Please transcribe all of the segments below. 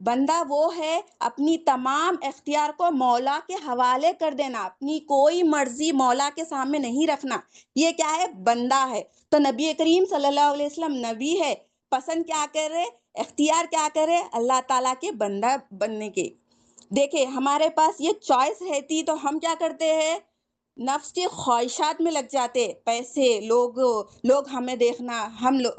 بندہ وہ ہے اپنی تمام اختیار کو مولا کے حوالے کر دینا، اپنی کوئی مرضی مولا کے سامنے نہیں رکھنا، یہ کیا ہے؟ بندہ ہے۔ تو نبی کریم صلی اللہ علیہ وسلم نبی ہے، پسند کیا کرے، اختیار کیا کرے؟ اللہ تعالیٰ کے بندہ بننے کے۔ دیکھیں ہمارے پاس یہ چوائس رہتی تو ہم کیا کرتے ہیں؟ نفس کی خواہشات میں لگ جاتے، پیسے، لوگ ہمیں دیکھنا،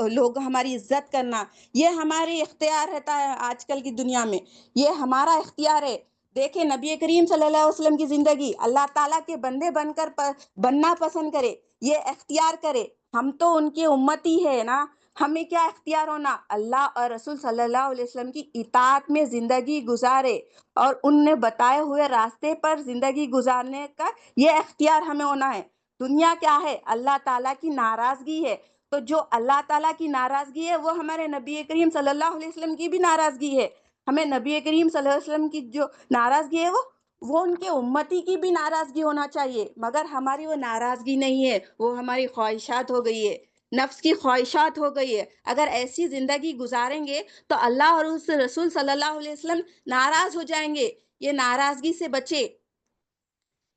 لوگ ہماری عزت کرنا، یہ ہماری اختیار رہتا ہے آج کل کی دنیا میں، یہ ہمارا اختیار ہے۔ دیکھیں نبی کریم صلی اللہ علیہ وسلم کی زندگی، اللہ تعالیٰ کے بندے بن کر بننا پسند کرے، یہ اختیار کرے۔ ہم تو ان کی امتی ہے نا، ہمیں کیا اختیار ہونا؟ اللہ اور رسول صلی اللہ علیہ وسلم کی اطاعت میں زندگی گزارے اور ان نے بتائے ہوئے راستے پر زندگی گزارنے کا یہ اختیار ہمیں ہونا ہے۔ دنیا کیا ہے؟ اللہ تعالیٰ کی ناراضگی ہے، تو جو اللہ تعالیٰ کی ناراضگی ہے وہ ہمارے نبی کریم صلی اللہ علیہ وسلم کی بھی ناراضگی ہے۔ ہمیں نبی کریم صلی اللہ علیہ وسلم کی جو ناراضگی ہے وہ ان کے امتی کی بھی ناراضگی ہونا چاہیے، مگر ہماری وہ ناراضگی نہیں ہے، وہ ہماری خواہشات ہو گئی ہے، نفس کی خواہشات ہو گئی ہے۔ اگر ایسی زندگی گزاریں گے تو اللہ اور اس رسول صلی اللہ علیہ وسلم ناراض ہو جائیں گے، یہ ناراضگی سے بچے۔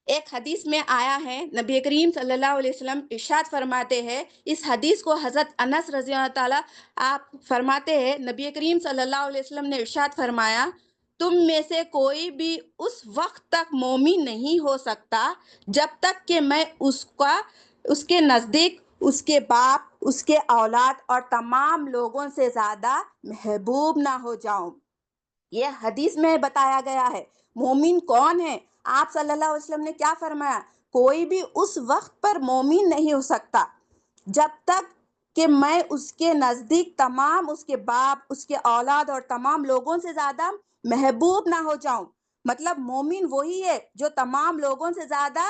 ایک حدیث میں آیا ہے، نبی کریم صلی اللہ علیہ وسلم ارشاد فرماتے ہیں، اس حدیث کو حضرت انس رضی اللہ تعالیٰ آپ فرماتے ہیں، نبی کریم صلی اللہ علیہ وسلم نے ارشاد فرمایا، تم میں سے کوئی بھی اس وقت تک مومن نہیں ہو سکتا جب تک کہ میں اس کے نزدیک اس کے باپ، اس کے اولاد اور تمام لوگوں سے زیادہ محبوب نہ ہو جاؤں۔ یہ حدیث میں بتایا گیا ہے۔ مومن کون ہے؟ آپ صلی اللہ علیہ وسلم نے کیا فرمایا؟ کوئی بھی اس وقت پر مومن نہیں ہو سکتا جب تک کہ میں اس کے نزدیک تمام اس کے باپ، اس کے اولاد اور تمام لوگوں سے زیادہ محبوب نہ ہو جاؤں۔ مطلب مومن وہی ہے جو تمام لوگوں سے زیادہ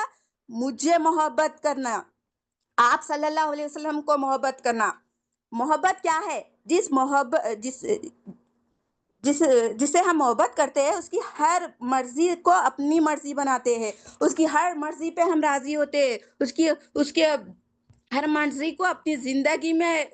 مجھے محبت کرنا، آپ صلی اللہ علیہ وسلم کو محبت کرنا۔ محبت کیا ہے؟ جسے ہم محبت کرتے ہیں اس کی ہر مرضی کو اپنی مرضی بناتے ہیں، اس کی ہر مرضی پہ ہم راضی ہوتے ہیں، اس کے ہر مرضی کو اپنی زندگی میں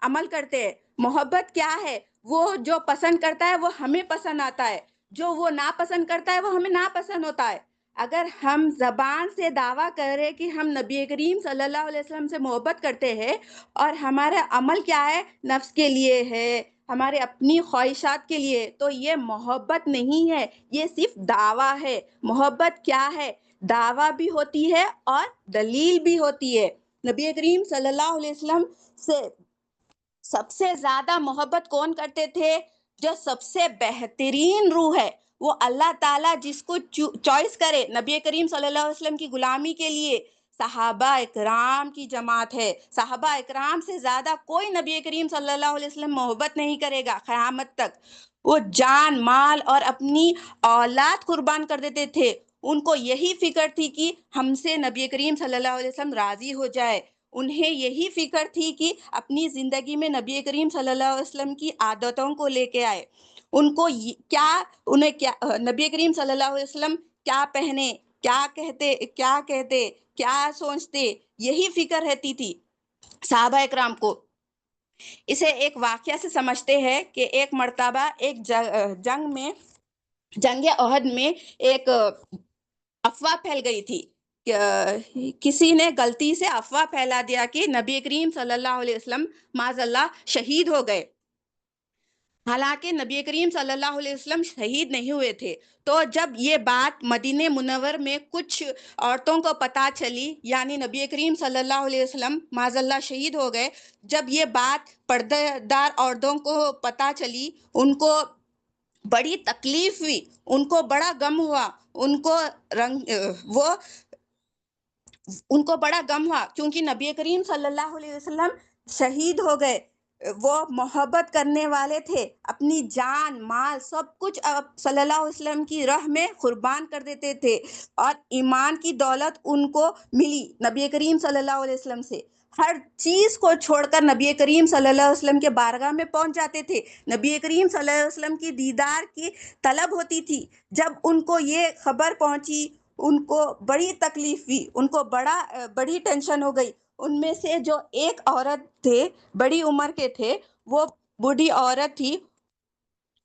عمل کرتے ہیں۔ محبت کیا ہے؟ وہ جو پسند کرتا ہے وہ ہمیں پسند آتا ہے، جو وہ ناپسند کرتا ہے وہ ہمیں ناپسند ہوتا ہے۔ اگر ہم زبان سے دعویٰ کریں کہ ہم نبی کریم صلی اللہ علیہ وسلم سے محبت کرتے ہیں اور ہمارا عمل کیا ہے؟ نفس کے لیے ہے، ہمارے اپنی خواہشات کے لیے، تو یہ محبت نہیں ہے، یہ صرف دعویٰ ہے۔ محبت کیا ہے؟ دعویٰ بھی ہوتی ہے اور دلیل بھی ہوتی ہے۔ نبی کریم صلی اللہ علیہ وسلم سے سب سے زیادہ محبت کون کرتے تھے؟ جو سب سے بہترین روح ہے، وہ اللہ تعالیٰ جس کو چوائس کرے نبی کریم صلی اللہ علیہ وسلم کی غلامی کے لیے صحابہ اکرام کی جماعت ہے۔ صحابہ اکرام سے زیادہ کوئی نبی کریم صلی اللہ علیہ وسلم محبت نہیں کرے گا قیامت تک۔ وہ جان، مال اور اپنی اولاد قربان کر دیتے تھے، ان کو یہی فکر تھی کہ ہم سے نبی کریم صلی اللہ علیہ وسلم راضی ہو جائے، انہیں یہی فکر تھی کہ اپنی زندگی میں نبی کریم صلی اللہ علیہ وسلم کی عادتوں کو لے کے آئے، ان کو نبی کریم صلی اللہ علیہ وسلم کیا پہنے، کیا کہتے، کیا سوچتے، یہی فکر رہتی تھی صحابہ اکرام کو۔ اسے ایک واقعہ سے سمجھتے ہیں کہ ایک مرتبہ ایک جنگ احد میں ایک افواہ پھیل گئی تھی، کسی نے غلطی سے افواہ پھیلا دیا کہ نبی کریم صلی اللہ علیہ وسلم معاذ اللہ شہید ہو گئے، حالانکہ نبی کریم صلی اللہ علیہ وسلم شہید نہیں ہوئے تھے۔ تو جب یہ بات مدینہ منور میں کچھ عورتوں کو پتہ چلی، یعنی نبی کریم صلی اللہ علیہ وسلم معاذ اللہ شہید ہو گئے، جب یہ بات پردہ دار عورتوں کو پتہ چلی، ان کو بڑی تکلیف ہوئی، ان کو بڑا غم ہوا، ان کو بڑا غم ہوا کیونکہ نبی کریم صلی اللہ علیہ وسلم شہید ہو گئے۔ وہ محبت کرنے والے تھے، اپنی جان، مال، سب کچھ صلی اللہ علیہ وسلم کی راہ میں قربان کر دیتے تھے، اور ایمان کی دولت ان کو ملی نبی کریم صلی اللہ علیہ وسلم سے۔ ہر چیز کو چھوڑ کر نبی کریم صلی اللہ علیہ وسلم کے بارگاہ میں پہنچ جاتے تھے، نبی کریم صلی اللہ علیہ وسلم کی دیدار کی طلب ہوتی تھی۔ جب ان کو یہ خبر پہنچی، ان کو بڑی تکلیف ہوئی، ان کو بڑی ٹینشن ہو گئی۔ ان میں سے جو ایک عورت تھے، بڑی عمر کے تھے، وہ بوڑھی عورت تھی،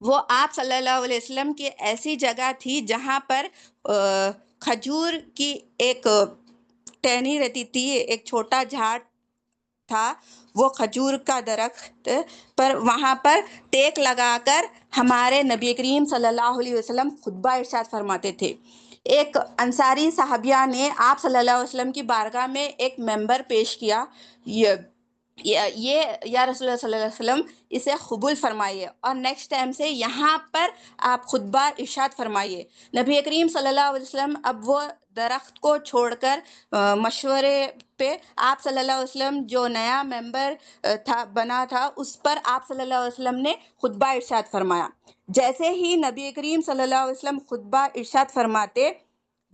وہ آپ صلی اللہ علیہ وسلم کی ایسی جگہ تھی جہاں پر کھجور کی ایک ٹہنی رہتی تھی، ایک چھوٹا جھاڑ تھا، وہ کھجور کا درخت پر وہاں پر ٹیک لگا کر ہمارے نبی کریم صلی اللہ علیہ وسلم خطبہ ارشاد فرماتے تھے۔ ایک انصاری صحابیہ نے آپ صلی اللہ علیہ وسلم کی بارگاہ میں ایک ممبر پیش کیا، یہ یا رسول اللہ صلی اللہ علیہ وسلم اسے قبول فرمائیے اور نیکسٹ ٹائم سے یہاں پر آپ خطبہ ارشاد فرمائیے۔ نبی کریم صلی اللہ علیہ وسلم اب وہ درخت کو چھوڑ کر مشورے پہ آپ صلی اللہ علیہ وسلم جو نیا ممبر بنا تھا اس پر آپ صلی اللہ علیہ وسلم نے خطبہ ارشاد فرمایا۔ جیسے ہی نبی کریم صلی اللہ علیہ وسلم خطبہ ارشاد فرماتے،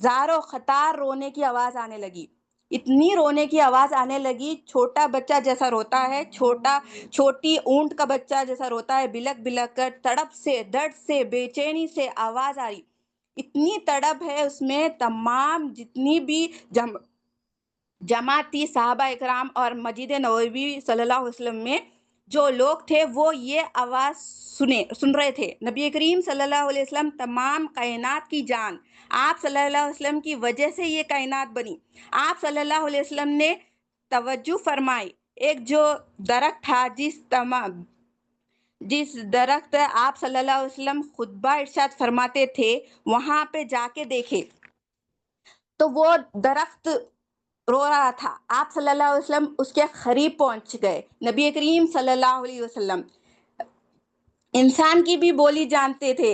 زار و خطار رونے کی آواز آنے لگی، اتنی رونے کی آواز آنے لگی، چھوٹا بچہ جیسا روتا ہے، چھوٹی اونٹ کا بچہ جیسا روتا ہے، بلک بلک کر تڑپ سے، درد سے، بے چینی سے آواز آ رہی، اتنی تڑپ ہے اس میں۔ تمام جتنی بھی جماعت تھی صحابہ اکرام اور مسجد نبوی صلی اللہ علیہ وسلم میں جو لوگ تھے وہ یہ آواز سن رہے تھے۔ نبی کریم صلی اللہ علیہ وسلم تمام کائنات کی جان، آپ صلی اللہ علیہ وسلم کی وجہ سے یہ کائنات بنی۔ آپ صلی اللہ علیہ وسلم نے توجہ فرمائی، ایک جو درخت تھا جس درخت آپ صلی اللہ علیہ وسلم خطبہ ارشاد فرماتے تھے وہاں پہ جا کے دیکھے تو وہ درخت رو رہا تھا۔ آپ صلی اللہ علیہ وسلم اس کے قریب پہنچ گئے۔ نبی کریم صلی اللہ علیہ وسلم انسان کی بھی بولی جانتے تھے،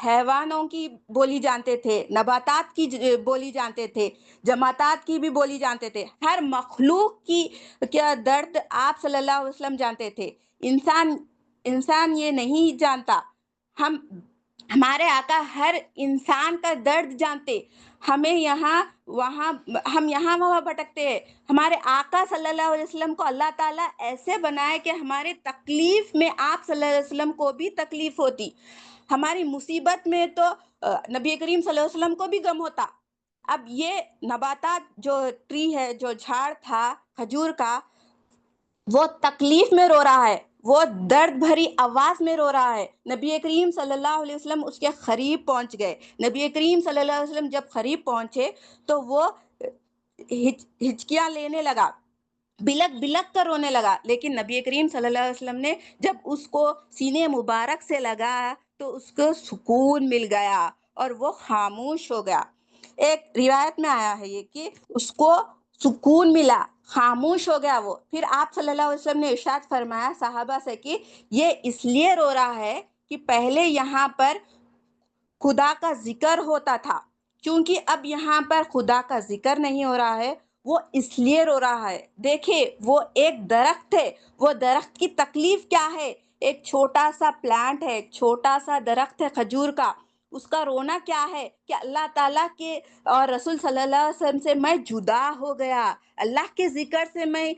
حیوانوں کی بولی جانتے تھے، نباتات کی بولی جانتے تھے، جماعتات کی بھی بولی جانتے تھے، ہر مخلوق کی کیا درد آپ صلی اللہ علیہ وسلم جانتے تھے۔ انسان یہ نہیں جانتا، ہمارے آقا ہر انسان کا درد جانتے۔ ہم یہاں وہاں بھٹکتے ہیں۔ ہمارے آقا صلی اللہ علیہ وسلم کو اللہ تعالیٰ ایسے بنائے کہ ہمارے تکلیف میں آپ صلی اللہ علیہ وسلم کو بھی تکلیف ہوتی، ہماری مصیبت میں تو نبی کریم صلی اللہ علیہ وسلم کو بھی غم ہوتا۔ اب یہ نباتات جو ٹری ہے، جو جھاڑ تھا کھجور کا، وہ تکلیف میں رو رہا ہے، وہ درد بھری آواز میں رو رہا ہے۔ نبی کریم صلی اللہ علیہ وسلم اس کے قریب پہنچ گئے۔ نبی کریم صلی اللہ علیہ وسلم جب قریب پہنچے تو وہ ہچکیاں لینے لگا، بلک بلک کر رونے لگا، لیکن نبی کریم صلی اللہ علیہ وسلم نے جب اس کو سینے مبارک سے لگا تو اس کو سکون مل گیا اور وہ خاموش ہو گیا۔ ایک روایت میں آیا ہے یہ کہ اس کو سکون ملا، خاموش ہو گیا وہ۔ پھر آپ صلی اللہ علیہ وسلم نے ارشاد فرمایا صحابہ سے کہ یہ اس لیے رو رہا ہے کہ پہلے یہاں پر خدا کا ذکر ہوتا تھا، کیونکہ اب یہاں پر خدا کا ذکر نہیں ہو رہا ہے، وہ اس لیے رو رہا ہے۔ دیکھیں وہ ایک درخت ہے، وہ درخت کی تکلیف کیا ہے، ایک چھوٹا سا پلانٹ ہے، ایک چھوٹا سا درخت ہے کھجور کا، اس کا رونا کیا ہے کہ اللہ تعالیٰ کے اور رسول صلی اللہ علیہ وسلم سے میں جدا ہو گیا، اللہ کے ذکر سے میں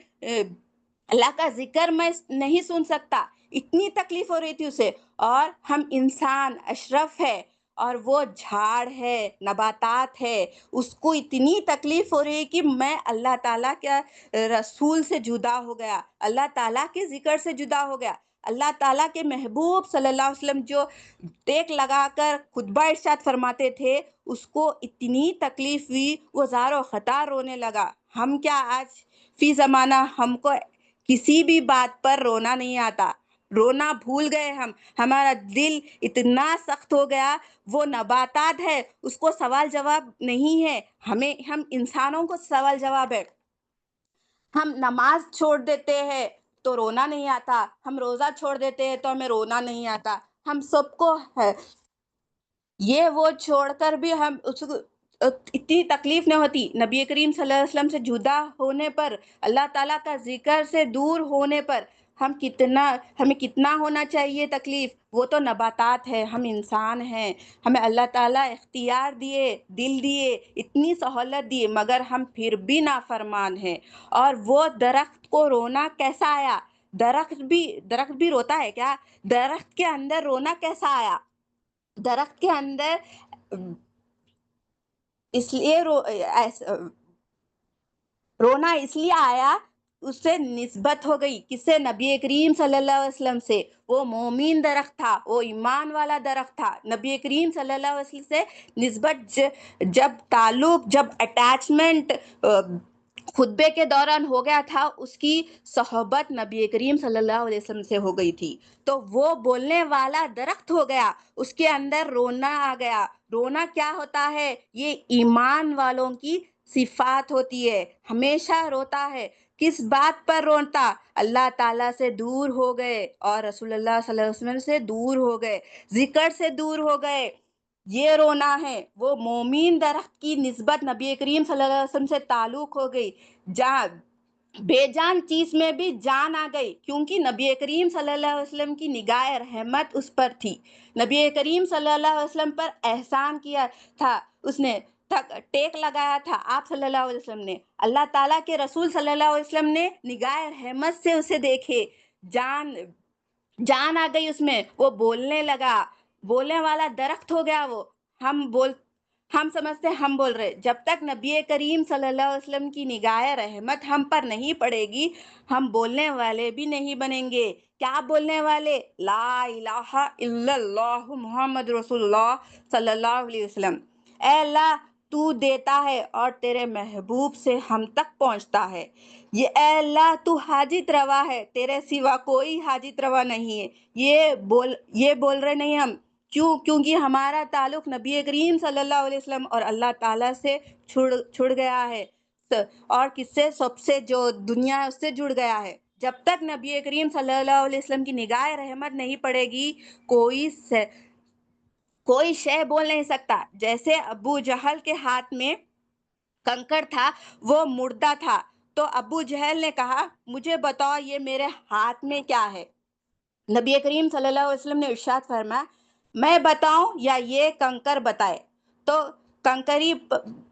اللہ کا ذکر میں نہیں سن سکتا، اتنی تکلیف ہو رہی تھی اسے۔ اور ہم انسان اشرف ہے اور وہ جھاڑ ہے، نباتات ہے، اس کو اتنی تکلیف ہو رہی ہے کہ میں اللہ تعالیٰ کے رسول سے جدا ہو گیا، اللہ تعالیٰ کے ذکر سے جدا ہو گیا۔ اللہ تعالیٰ کے محبوب صلی اللہ علیہ وسلم جو ٹیک لگا کر خطبہ ارشاد فرماتے تھے اس کو اتنی تکلیف ہوئی، وہ زار و خطار رونے لگا۔ ہم کیا آج فی زمانہ ہم کو کسی بھی بات پر رونا نہیں آتا، رونا بھول گئے ہم، ہمارا دل اتنا سخت ہو گیا۔ وہ نباتات ہے اس کو سوال جواب نہیں ہے، ہم انسانوں کو سوال جواب ہے۔ ہم نماز چھوڑ دیتے ہیں تو رونا نہیں آتا، ہم روزہ چھوڑ دیتے ہیں تو ہمیں رونا نہیں آتا، ہم سب کو ہے یہ وہ چھوڑ کر بھی ہم اس کو اتنی تکلیف نہ ہوتی۔ نبی کریم صلی اللہ علیہ وسلم سے جدا ہونے پر، اللہ تعالیٰ کا ذکر سے دور ہونے پر ہمیں کتنا ہونا چاہیے تکلیف۔ وہ تو نباتات ہے، ہم انسان ہیں، ہمیں اللہ تعالیٰ اختیار دیے، دل دیے، اتنی سہولت دیے، مگر ہم پھر بھی نافرمان ہیں۔ اور وہ درخت کو رونا کیسا آیا؟ درخت بھی روتا ہے کیا؟ درخت کے اندر رونا کیسا آیا؟ درخت کے اندر اس لیے رونا اس لیے آیا اس سے نسبت ہو گئی، کس سے؟ نبی کریم صلی اللہ علیہ وسلم سے۔ وہ مومین درخت تھا، وہ ایمان والا درخت تھا، نبی کریم صلی اللہ علیہ وسلم سے نسبت جب تعلق، جب اٹیچمنٹ خطبے کے دوران ہو گیا تھا، اس کی صحبت نبی کریم صلی اللہ علیہ وسلم سے ہو گئی تھی، تو وہ بولنے والا درخت ہو گیا، اس کے اندر رونا آ گیا۔ رونا کیا ہوتا ہے؟ یہ ایمان والوں کی صفات ہوتی ہے، ہمیشہ روتا ہے۔ کس بات پر روتا؟ اللہ تعالیٰ سے دور ہو گئے اور رسول اللہ صلی اللہ علیہ وسلم سے دور ہو گئے، ذکر سے دور ہو گئے، یہ رونا ہے۔ وہ مومین درخت کی نسبت نبی کریم صلی اللہ علیہ وسلم سے تعلق ہو گئی، جان بے جان چیز میں بھی جان آ گئی، کیونکہ نبی کریم صلی اللہ علیہ وسلم کی نگاہ رحمت اس پر تھی۔ نبی کریم صلی اللہ علیہ وسلم پر احسان کیا تھا، اس نے ٹیک لگایا تھا آپ صلی اللہ علیہ وسلم نے، اللہ تعالیٰ کے رسول صلی اللہ علیہ وسلم نے نگاہ رحمت سے اسے دیکھے، جان آ گئی اس میں، وہ بولنے لگا، بولنے والا درخت ہو گیا وہ۔ ہم سمجھتے ہم بول رہے، جب تک نبی کریم صلی اللہ علیہ وسلم کی نگاہ رحمت ہم پر نہیں پڑے گی، ہم بولنے والے بھی نہیں بنیں گے۔ کیا بولنے والے؟ لا الہ الا اللہ محمد رسول اللہ صلی اللہ علیہ وسلم۔ اے اللہ، تو دیتا ہے اور تیرے محبوب سے ہم تک پہنچتا ہے۔ یہ اے اللہ تو حاجت روا ہے، تیرے سوا کوئی حاجت روا نہیں ہے۔ یہ بول رہے نہیں ہم، کیونکہ ہمارا تعلق نبی کریم صلی اللہ علیہ وسلم اور اللہ تعالیٰ سے چھڑ گیا ہے، اور کس سے؟ سب سے، جو دنیا ہے اس سے جڑ گیا ہے۔ جب تک نبی کریم صلی اللہ علیہ وسلم کی نگاہ رحمت نہیں پڑے گی، کوئی شے بول نہیں سکتا۔ جیسے ابو جہل کے ہاتھ میں کنکر تھا، وہ مردہ تھا، تو ابو جہل نے کہا مجھے بتاؤ یہ میرے ہاتھ میں کیا ہے؟ نبی کریم صلی اللہ علیہ وسلم نے ارشاد فرمایا میں بتاؤں یا یہ کنکر بتائے؟ تو کنکری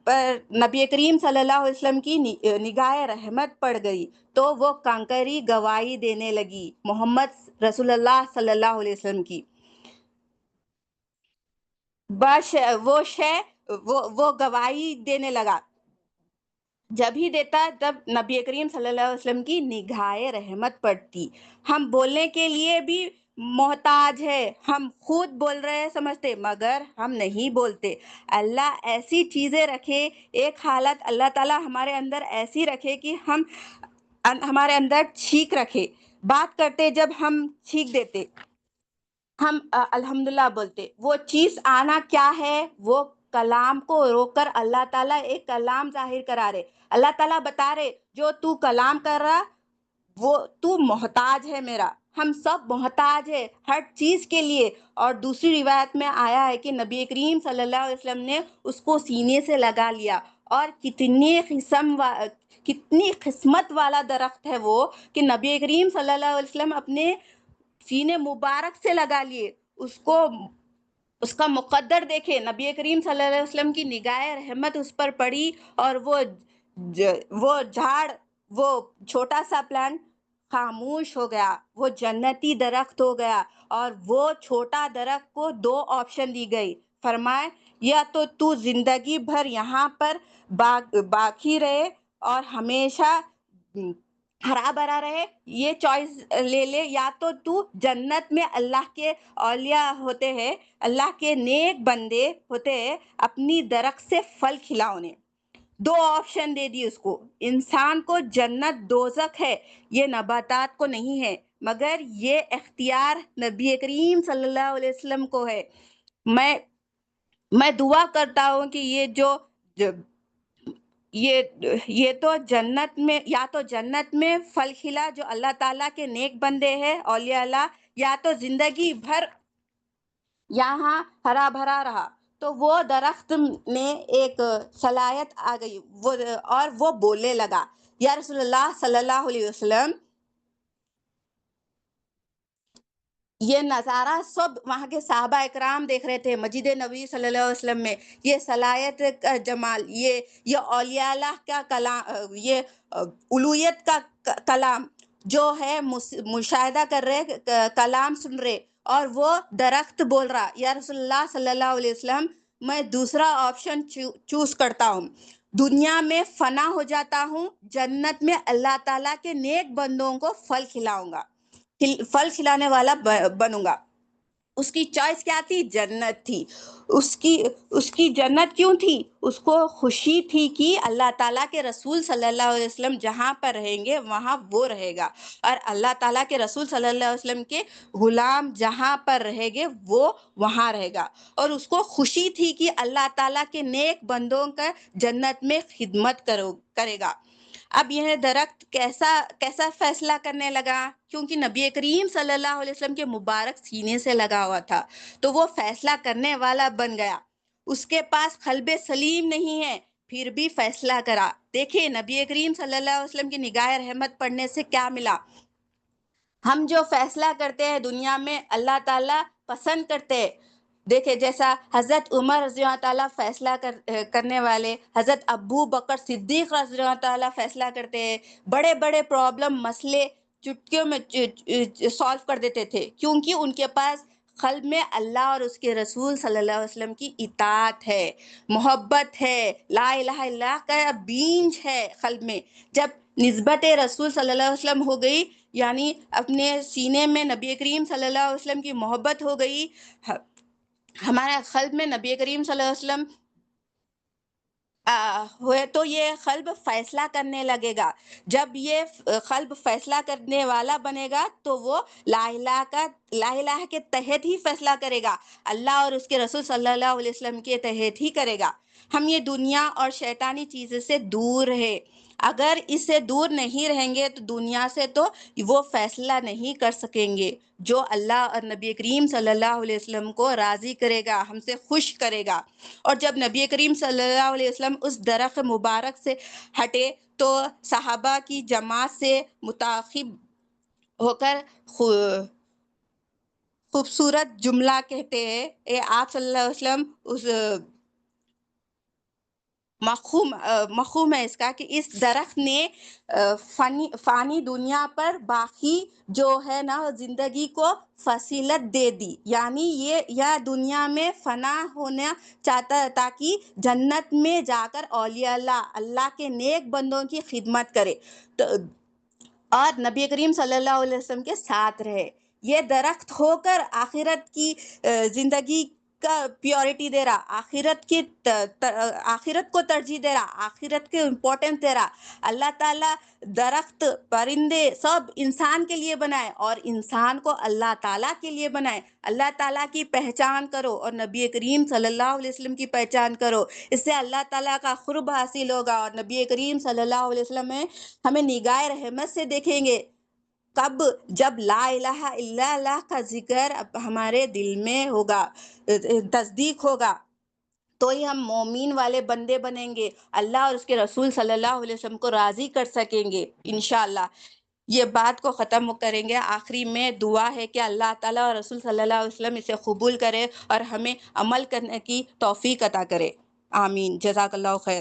پر نبی کریم صلی اللہ علیہ وسلم کی نگاہ رحمت پڑ گئی، تو وہ کنکری گواہی دینے لگی محمد رسول اللہ صلی اللہ علیہ وسلم کی۔ وہ گواہی دینے لگا، جب ہی دیتا تب نبی کریم صلی اللہ علیہ وسلم کی نگاہ رحمت پڑتی۔ ہم بولنے کے لیے بھی محتاج ہے، ہم خود بول رہے ہیں سمجھتے، مگر ہم نہیں بولتے۔ اللہ ایسی چیزیں رکھے، ایک حالت اللہ تعالیٰ ہمارے اندر ایسی رکھے کہ ہمارے اندر چھینک رکھے، بات کرتے جب ہم چھینک دیتے، ہم الحمدللہ بولتے، وہ چیز آنا کیا ہے؟ وہ کلام کو روک کر اللہ تعالیٰ ایک کلام ظاہر کرا رہے، اللہ تعالیٰ بتا رہے جو تو کلام کر رہا وہ تو محتاج ہے میرا، ہم سب محتاج ہے ہر چیز کے لیے۔ اور دوسری روایت میں آیا ہے کہ نبی کریم صلی اللہ علیہ وسلم نے اس کو سینے سے لگا لیا، اور کتنی قسمت والا درخت ہے وہ کہ نبی کریم صلی اللہ علیہ وسلم اپنے سینے مبارک سے لگا لیے اس کا مقدر دیکھے، نبی کریم صلی اللہ علیہ وسلم کی نگاہ رحمت اس پر پڑی، اور وہ جھاڑ، وہ چھوٹا سا پلانٹ خاموش ہو گیا، وہ جنتی درخت ہو گیا۔ اور وہ چھوٹا درخت کو 2 آپشن دی گئی، فرمائے یا تو زندگی بھر یہاں پر باقی رہے اور ہمیشہ ہرا بھرا رہے، یہ چوائس لے لے، یا تو جنت میں اللہ کے اولیاء ہوتے ہیں، اللہ کے نیک بندے ہوتے ہیں، اپنی درخت سے پھل کھلاؤ انہیں۔ 2 آپشن دے دی اس کو، انسان کو جنت دوزخ ہے یہ نباتات کو نہیں ہے، مگر یہ اختیار نبی کریم صلی اللہ علیہ وسلم کو ہے۔ میں دعا کرتا ہوں کہ یہ تو جنت میں، یا تو جنت میں پھل کھلا جو اللہ تعالیٰ کے نیک بندے ہیں اولیاء اللہ، یا تو زندگی بھر یہاں ہرا بھرا رہا۔ تو وہ درخت میں ایک صلاحیت آ گئی، اور وہ بولنے لگا یا رسول اللہ صلی اللہ علیہ وسلم، یہ نظارہ سب وہاں کے صحابہ اکرام دیکھ رہے تھے مسجد نبی صلی اللہ علیہ وسلم میں، یہ صلاحیت کا جمال، یہ اولیاء اللہ کا کلام، یہ الوہیت کا کلام جو ہے مشاہدہ کر رہے، کلام سن رہے، اور وہ درخت بول رہا یا رسول اللہ صلی اللہ علیہ وسلم میں دوسرا آپشن چوز کرتا ہوں، دنیا میں فنا ہو جاتا ہوں، جنت میں اللہ تعالیٰ کے نیک بندوں کو پھل کھلاؤں گا، پھل کھلانے والا بنوں گا۔ اس کی چوائس کیا تھی؟ جنت تھی۔ اس کی جنت کیوں تھی؟ اس کو خوشی تھی کہ اللہ تعالیٰ کے رسول صلی اللہ علیہ وسلم جہاں پر رہیں گے وہاں وہ رہے گا، اور اللہ تعالیٰ کے رسول صلی اللہ علیہ وسلم کے غلام جہاں پر رہیں گے وہ وہاں رہے گا، اور اس کو خوشی تھی کہ اللہ تعالیٰ کے نیک بندوں کا جنت میں خدمت کرے گا۔ اب یہ درخت کیسا فیصلہ کرنے لگا؟ کیونکہ نبی کریم صلی اللہ علیہ وسلم کے مبارک سینے سے لگا ہوا تھا، تو وہ فیصلہ کرنے والا بن گیا۔ اس کے پاس قلب سلیم نہیں ہے، پھر بھی فیصلہ کرا۔ دیکھیں نبی کریم صلی اللہ علیہ وسلم کی نگاہ رحمت پڑھنے سے کیا ملا۔ ہم جو فیصلہ کرتے ہیں دنیا میں اللہ تعالیٰ پسند کرتے ہیں۔ دیکھیں جیسا حضرت عمر رضی اللہ تعالیٰ فیصلہ کرنے والے، حضرت ابو بکر صدیق رضی اللہ تعالیٰ فیصلہ کرتے ہیں، بڑے بڑے پرابلم مسئلے چٹکیوں میں سالو کر دیتے تھے، کیونکہ ان کے پاس قلب میں اللہ اور اس کے رسول صلی اللہ علیہ وسلم کی اطاعت ہے، محبت ہے، لا الہ الا اللہ کا بیج ہے قلب میں۔ جب نسبت رسول صلی اللہ علیہ وسلم ہو گئی، یعنی اپنے سینے میں نبی کریم صلی اللہ علیہ وسلم کی محبت ہو گئی، ہمارے قلب میں نبی کریم صلی اللہ علیہ وسلم ہوئے، تو یہ قلب فیصلہ کرنے لگے گا۔ جب یہ قلب فیصلہ کرنے والا بنے گا تو وہ لا الہ کے تحت ہی فیصلہ کرے گا، اللہ اور اس کے رسول صلی اللہ علیہ وسلم کے تحت ہی کرے گا۔ ہم یہ دنیا اور شیطانی چیزوں سے دور رہے، اگر اس سے دور نہیں رہیں گے تو دنیا سے تو وہ فیصلہ نہیں کر سکیں گے جو اللہ اور نبی کریم صلی اللہ علیہ وسلم کو راضی کرے گا، ہم سے خوش کرے گا۔ اور جب نبی کریم صلی اللہ علیہ وسلم اس درخت مبارک سے ہٹے تو صحابہ کی جماعت سے متعاقب ہو کر خوبصورت جملہ کہتے ہیں، اے آپ صلی اللہ علیہ وسلم، اس مفہوم ہے اس کا کہ اس درخت نے فانی دنیا پر باقی جو ہے نا زندگی کو فصیلت دے دی، یعنی یہ دنیا میں فنا ہونا چاہتا ہے تاکہ جنت میں جا کر اولیاء اللہ کے نیک بندوں کی خدمت کرے اور نبی کریم صلی اللہ علیہ وسلم کے ساتھ رہے۔ یہ درخت ہو کر آخرت کی زندگی کا پیورٹی دے رہا، آخرت کو ترجیح دے رہا، آخرت کے امپورٹنس دے رہا۔ اللہ تعالیٰ درخت، پرندے سب انسان کے لیے بنائے اور انسان کو اللہ تعالیٰ کے لیے بنائے۔ اللہ تعالیٰ کی پہچان کرو اور نبی کریم صلی اللہ علیہ وسلم کی پہچان کرو، اس سے اللہ تعالیٰ کا قرب حاصل ہوگا، اور نبی کریم صلی اللہ علیہ وسلم ہمیں نگاہ رحمت سے دیکھیں گے۔ کب؟ جب لا الہ الا اللہ کا ذکر ہمارے دل میں ہوگا، تصدیق ہوگا، تو ہی ہم مومین والے بندے بنیں گے، اللہ اور اس کے رسول صلی اللہ علیہ وسلم کو راضی کر سکیں گے انشاءاللہ۔ یہ بات کو ختم کریں گے، آخری میں دعا ہے کہ اللہ تعالیٰ اور رسول صلی اللہ علیہ وسلم اسے قبول کرے اور ہمیں عمل کرنے کی توفیق عطا کرے، آمین۔ جزاک اللہ خیر۔